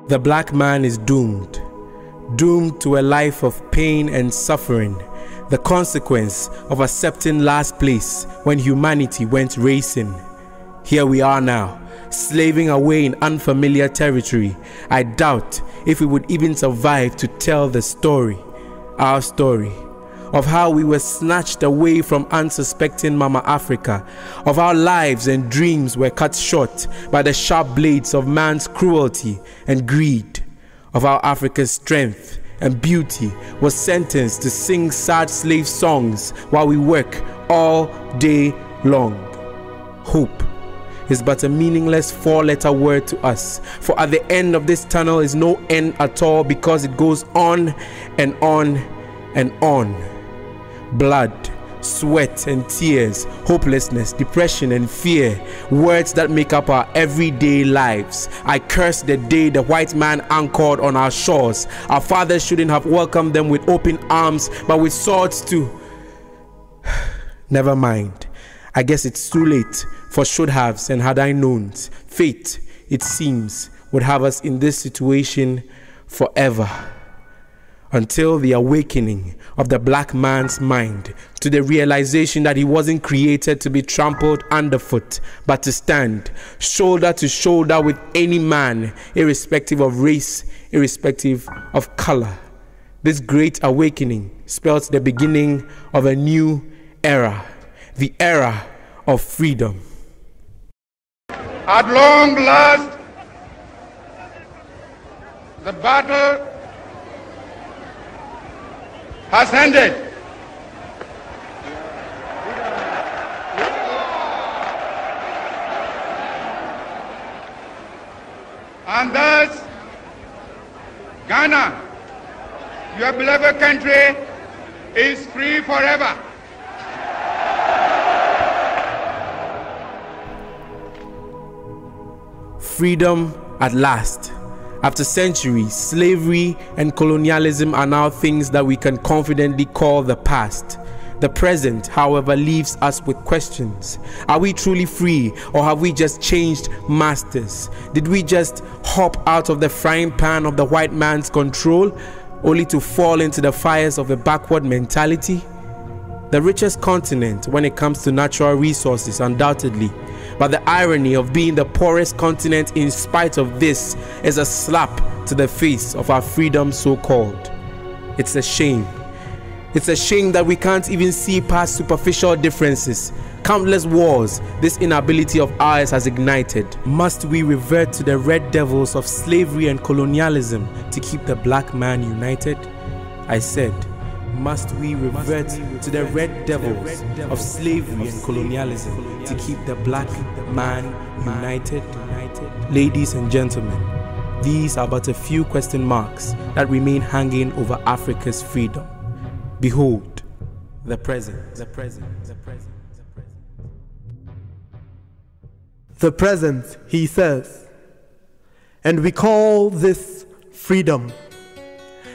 The black man is doomed to a life of pain and suffering, the consequence of accepting last place when humanity went racing. Here we are now, slaving away in unfamiliar territory. I doubt if we would even survive to tell the story, our story, of how we were snatched away from unsuspecting Mama Africa, of our lives and dreams were cut short by the sharp blades of man's cruelty and greed, of how Africa's strength and beauty was sentenced to sing sad slave songs while we work all day long. Hope is but a meaningless four-letter word to us, for at the end of this tunnel is no end at all, because it goes on and on and on. Blood, sweat and tears, hopelessness, depression and fear, words that make up our everyday lives. I curse the day the white man anchored on our shores. Our fathers shouldn't have welcomed them with open arms, but with swords too. Never mind. I guess it's too late for should-haves and had-I-knowns. Fate, it seems, would have us in this situation forever, until the awakening of the black man's mind to the realization that he wasn't created to be trampled underfoot, but to stand shoulder to shoulder with any man, irrespective of race, irrespective of color. This great awakening spells the beginning of a new era, the era of freedom. At long last, the battle has ended. And thus, Ghana, your beloved country, is free forever. Freedom at last. After centuries, slavery and colonialism are now things that we can confidently call the past. The present, however, leaves us with questions. Are we truly free, or have we just changed masters? Did we just hop out of the frying pan of the white man's control, only to fall into the fires of a backward mentality? The richest continent when it comes to natural resources, undoubtedly. But the irony of being the poorest continent in spite of this is a slap to the face of our freedom, so-called. It's a shame. It's a shame that we can't even see past superficial differences. Countless wars this inability of ours has ignited. Must we revert to the red devils of slavery and colonialism to keep the black man united? I said, must we revert to the red devils of slavery and colonialism to keep the black man united? Ladies and gentlemen, these are but a few question marks that remain hanging over Africa's freedom. Behold, the present. The present, he says, and we call this freedom.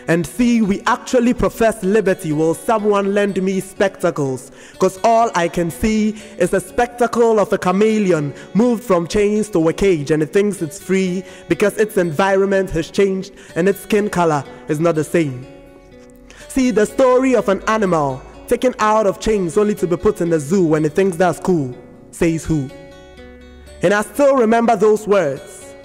And see, we actually profess liberty. Will someone lend me spectacles? Because all I can see is a spectacle of a chameleon moved from chains to a cage, and it thinks it's free because its environment has changed and its skin color is not the same. See, the story of an animal taken out of chains only to be put in the zoo when it thinks that's cool, says who? And I still remember those words,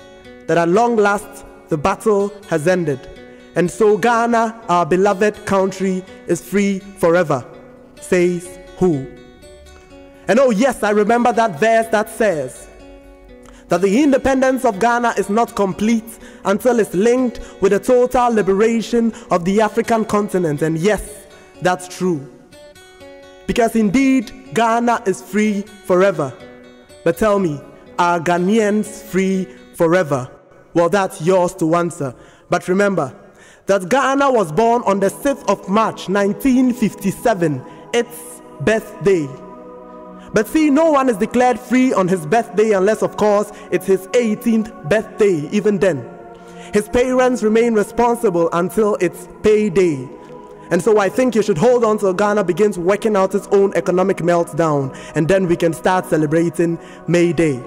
that at long last the battle has ended. And so Ghana, our beloved country, is free forever, says who? And oh yes, I remember that verse that says that the independence of Ghana is not complete until it's linked with the total liberation of the African continent. And yes, that's true. Because indeed, Ghana is free forever. But tell me, are Ghanaians free forever? Well, that's yours to answer. But remember that Ghana was born on the 6th of March 1957, its birthday. But see, no one is declared free on his birthday unless, of course, it's his 18th birthday, even then. His parents remain responsible until it's payday. And so I think you should hold on till Ghana begins working out its own economic meltdown, and then we can start celebrating May Day.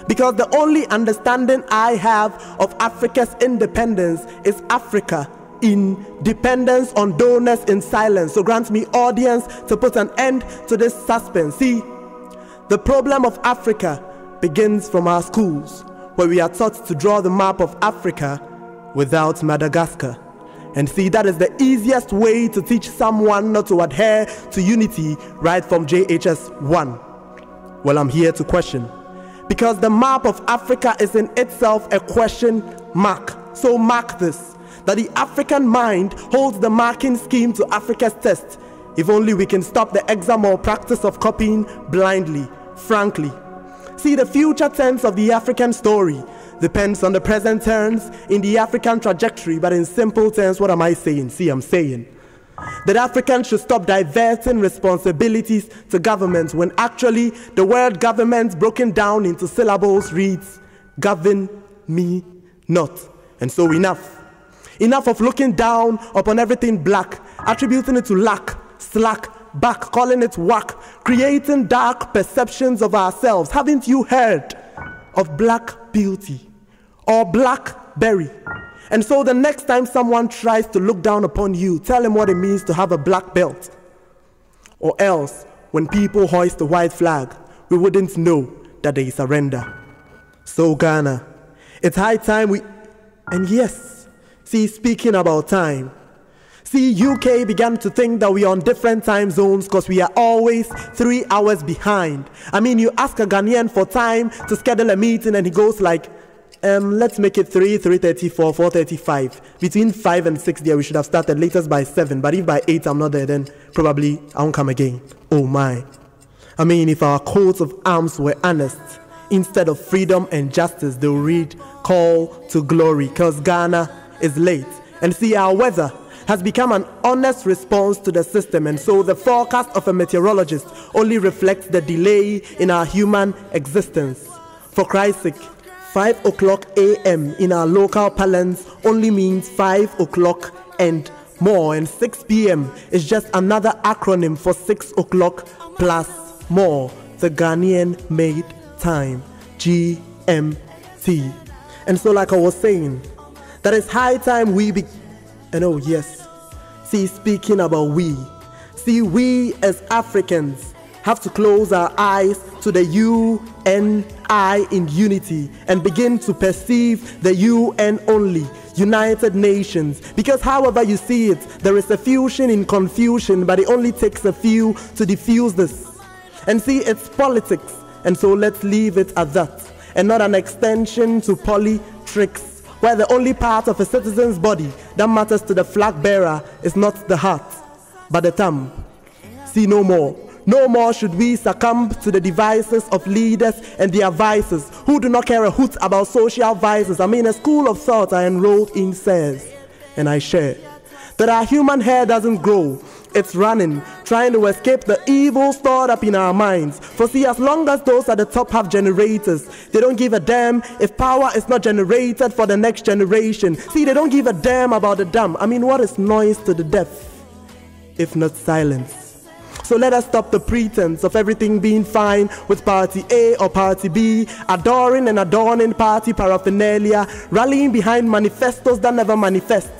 Because the only understanding I have of Africa's independence is Africa in dependence on donors in silence. So grant me audience to put an end to this suspense. See, the problem of Africa begins from our schools, where we are taught to draw the map of Africa without Madagascar. And see, that is the easiest way to teach someone not to adhere to unity right from JHS 1. Well, I'm here to question. Because the map of Africa is in itself a question mark. So mark this, that the African mind holds the marking scheme to Africa's test. If only we can stop the exam or practice of copying blindly, frankly. See, the future tense of the African story depends on the present turns in the African trajectory, but in simple terms, what am I saying? See, I'm saying that Africans should stop diverting responsibilities to governments when actually the word government broken down into syllables reads, govern me not. And so enough. Enough of looking down upon everything black, attributing it to lack, slack, back, calling it whack, creating dark perceptions of ourselves. Haven't you heard of black beauty or blackberry? And so the next time someone tries to look down upon you, tell him what it means to have a black belt. Or else, when people hoist the white flag, we wouldn't know that they surrender. So Ghana, it's high time we... And yes, see, speaking about time, see, UK began to think that we are on different time zones because we are always 3 hours behind. I mean, you ask a Ghanaian for time to schedule a meeting and he goes like, let's make it 3:34, 4:35. Between 5 and 6 there, we should have started latest by 7. But if by 8 I'm not there, then probably I won't come again. Oh my. I mean, if our coats of arms were honest, instead of freedom and justice, they'll read call to glory, because Ghana is late. And see, our weather has become an honest response to the system, and so the forecast of a meteorologist only reflects the delay in our human existence. For Christ's sake, 5 o'clock a.m. in our local parlance only means 5 o'clock and more, and 6 p.m. is just another acronym for 6 o'clock plus more, the Ghanaian made time, GMT. And so like I was saying, that it's high time we and oh yes, see, speaking about we as Africans have to close our eyes to the UNI in unity and begin to perceive the UN only, United Nations. Because however you see it, there is a fusion in confusion, but it only takes a few to diffuse this. And see, it's politics, and so let's leave it at that, and not an extension to politics, where the only part of a citizen's body that matters to the flag bearer is not the heart, but the thumb. See, no more. No more should we succumb to the devices of leaders and their vices who do not care a hoot about social vices. I mean, a school of thought I enrolled in says, and I share, that our human hair doesn't grow. It's running, trying to escape the evil stored up in our minds. For see, as long as those at the top have generators, they don't give a damn if power is not generated for the next generation. See, they don't give a damn about the dumb. I mean, what is noise to the deaf, if not silence? So let us stop the pretense of everything being fine with party A or party B, adoring and adorning party paraphernalia, rallying behind manifestos that never manifest,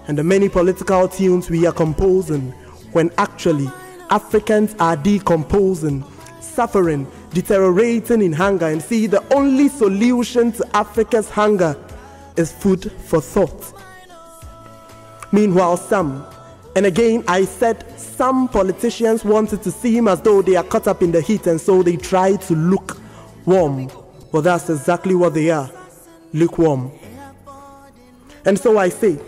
and the many political tunes we are composing, when actually Africans are decomposing, suffering, deteriorating in hunger. And see, the only solution to Africa's hunger is food for thought. Meanwhile, some, and again I said some politicians wanted to seem as though they are caught up in the heat, and so they try to look warm. Well, that's exactly what they are, lukewarm. And so I say,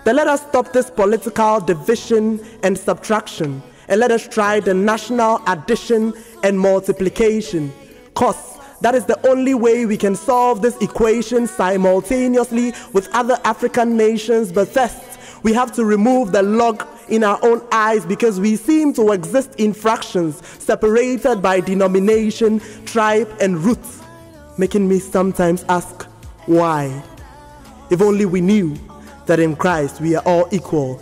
then let us stop this political division and subtraction, and let us try the national addition and multiplication. Cause that is the only way we can solve this equation simultaneously with other African nations. But first, we have to remove the log in our own eyes, because we seem to exist in fractions, separated by denomination, tribe, and roots, making me sometimes ask, why? If only we knew that in Christ we are all equal.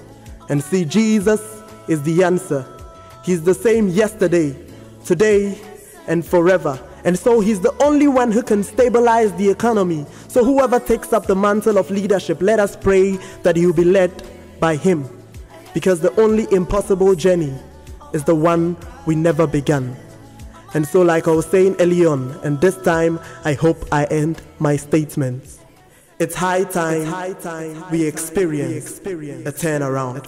And see, Jesus is the answer. He's the same yesterday, today, and forever. And so he's the only one who can stabilize the economy. So whoever takes up the mantle of leadership, let us pray that he will be led by him. Because the only impossible journey is the one we never began. And so, like I was saying early on, and this time I hope I end my statements. It's high time we experience a turnaround.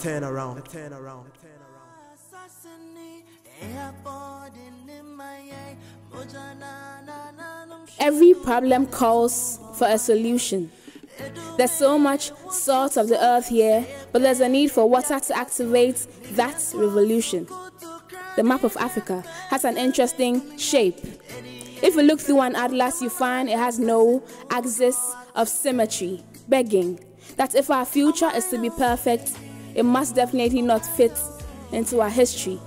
Every problem calls for a solution. There's so much salt of the earth here, but there's a need for water to activate that revolution. The map of Africa has an interesting shape. If you look through an atlas, you find it has no axis of symmetry, begging that if our future is to be perfect, it must definitely not fit into our history.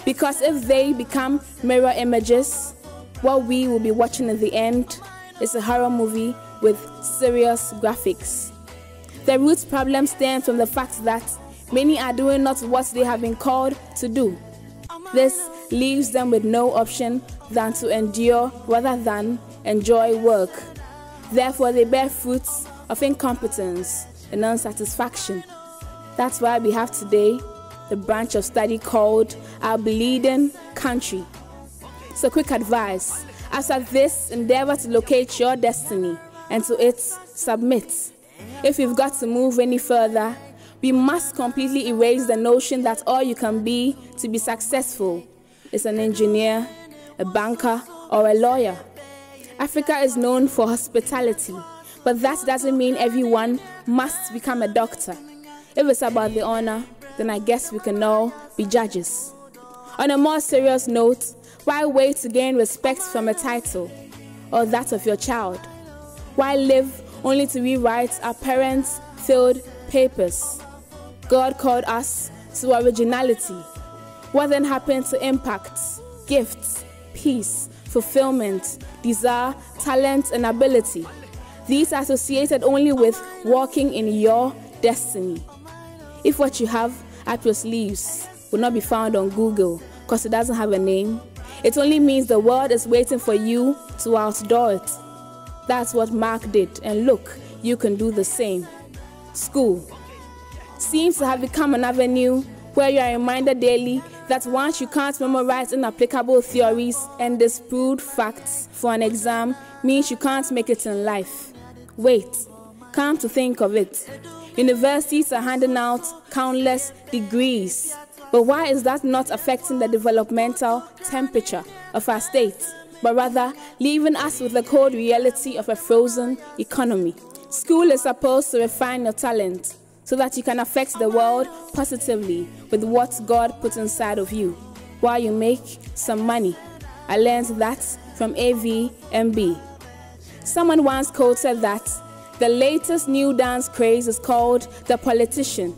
Because if they become mirror images, what we will be watching in the end is a horror movie with serious graphics. The root problem stems from the fact that many are doing not what they have been called to do. This leaves them with no option than to endure rather than enjoy work. Therefore, they bear fruits of incompetence and unsatisfaction. That's why we have today the branch of study called Our Bleeding Country. So quick advice: after this, endeavor to locate your destiny and to it submit. If we've got to move any further, we must completely erase the notion that all you can be to be successful is an engineer, a banker, or a lawyer. Africa is known for hospitality, but that doesn't mean everyone must become a doctor. If it's about the honor, then I guess we can all be judges. On a more serious note, why wait to gain respect from a title or that of your child? Why live only to rewrite our parents' failed papers? God called us to originality. What then happened to impacts, gifts, peace, fulfillment, desire, talent, and ability? These are associated only with walking in your destiny. If what you have up your sleeves will not be found on Google because it doesn't have a name, it only means the world is waiting for you to outdoor it. That's what Mark did, and look, you can do the same. School seems to have become an avenue where you are reminded daily that once you can't memorize inapplicable theories and disproved facts for an exam means you can't make it in life. Wait, come to think of it, universities are handing out countless degrees, but why is that not affecting the developmental temperature of our state, but rather leaving us with the cold reality of a frozen economy? School is supposed to refine your talent so that you can affect the world positively with what God put inside of you, while you make some money. I learned that from AVMB. Someone once quoted that the latest new dance craze is called the politician,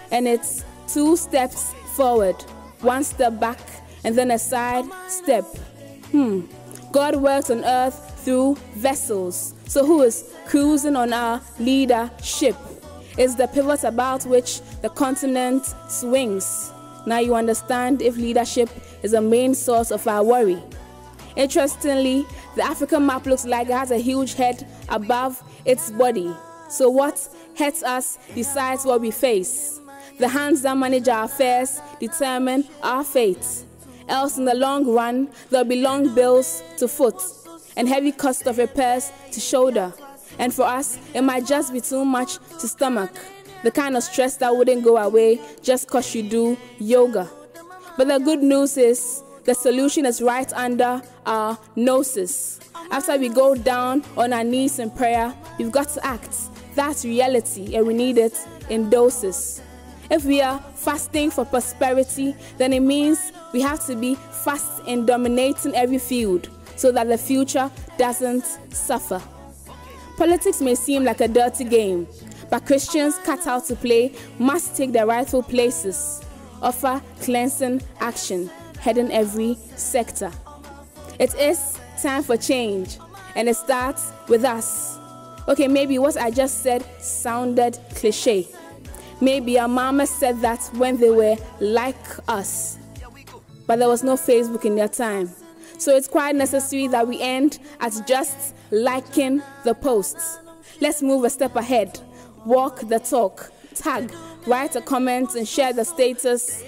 and it's 2 steps forward, 1 step back, and then a side step. God works on earth through vessels. So who is cruising on our leadership? It's the pivot about which the continent swings. Now you understand if leadership is a main source of our worry. Interestingly, the African map looks like it has a huge head above its body. So what hurts us decides what we face. The hands that manage our affairs determine our fate. Else in the long run, there'll be long bills to foot and heavy cost of repairs to shoulder. And for us, it might just be too much to stomach. The kind of stress that wouldn't go away just because you do yoga. But the good news is the solution is right under our noses. After we go down on our knees in prayer, we've got to act. That's reality, and we need it in doses. If we are fasting for prosperity, then it means we have to be fast in dominating every field so that the future doesn't suffer. Politics may seem like a dirty game, but Christians cut out to play must take their rightful places, offer cleansing action, heading every sector. It is time for change, and it starts with us. Okay, maybe what I just said sounded cliche. Maybe our mama said that when they were like us, but there was no Facebook in their time. So it's quite necessary that we end at just liking the posts. Let's move a step ahead, walk the talk, tag, write a comment and share the status.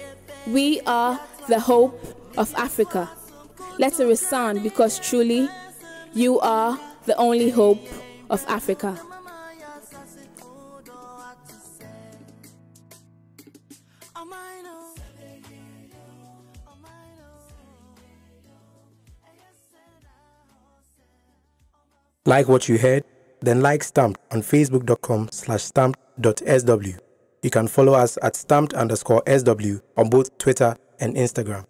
We are the hope of Africa. Let it resound, because truly you are the only hope of Africa. Like what you heard? Then like Stamped on facebook.com/stamped.sw. You can follow us at stamped_SW on both Twitter and Instagram.